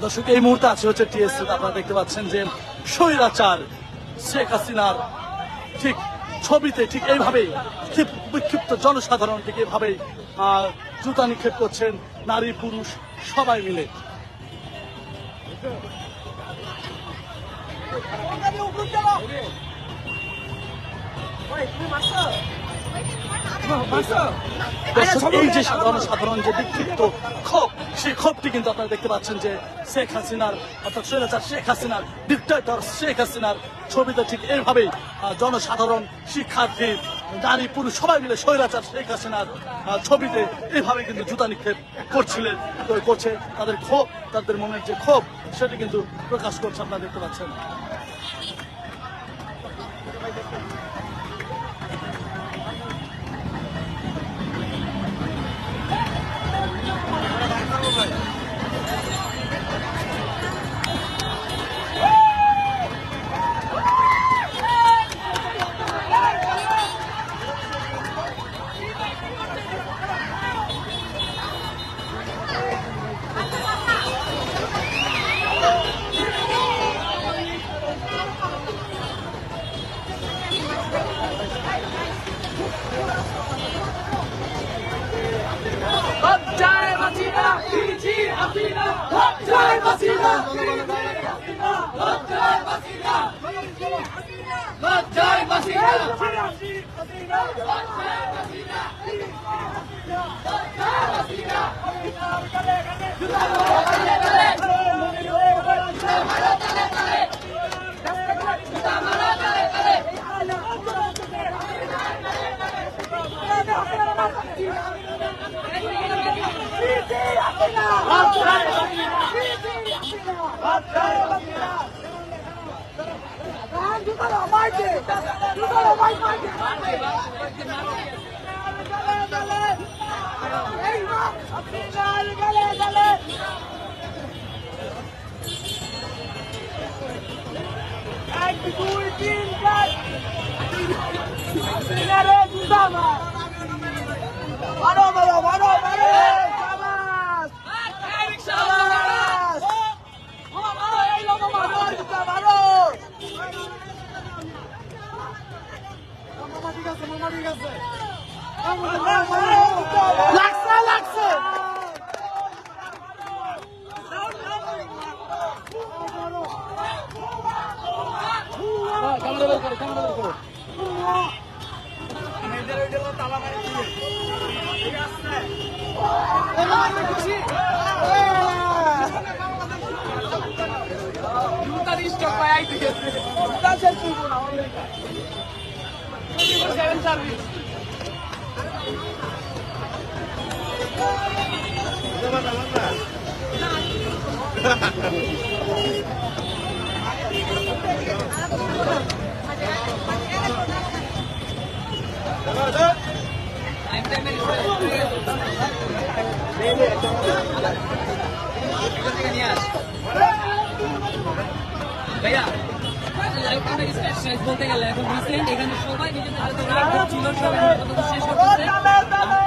দর্শক এই মুহূর্তে আছে হচ্ছে টিএসসি। আপনারা দেখতে পাচ্ছেন যে স্বৈরাচার শেখ হাসিনার ঠিক ছবিতে ঠিক এইভাবেই বিক্ষিপ্ত জনসাধারণ ঠিক এইভাবেই জুতা নিক্ষেপ করছেন নারী পুরুষ সবাই মিলে। এই যে জনসাধারণ যে বিক্ষিপ্ত ক্ষোভ, সেই ক্ষোভটি কিন্তু আপনারা দেখতে পাচ্ছেন যে শেখ হাসিনার অর্থাৎ স্বৈরাচার শেখ হাসিনার ডিক্টেটর শেখ হাসিনার ছবিতে ঠিক এইভাবেই জনসাধারণ শিক্ষার্থী নারী পুরুষ সবাই মিলে স্বৈরাচার শেখ হাসিনার ছবিতে এইভাবে কিন্তু জুতা নিক্ষেপ করছে। তাদের ক্ষোভ, তাদের মনের যে ক্ষোভ সেটি কিন্তু প্রকাশ করছে, আপনারা দেখতে পাচ্ছেন। भैया বলতে গেলে এখন রিসেন্ট এখানে সবাই নিজেদের ছিল শেষ করতেছে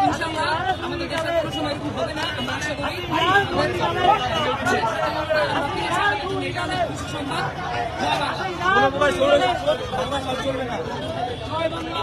ইনশাআল্লাহ আমাদের দেশে কোনো সময় এরকম হবে না আমরা আশা করি এটা অনেক খুশি সংবাদ। জয় বাংলা। জয় বাংলা।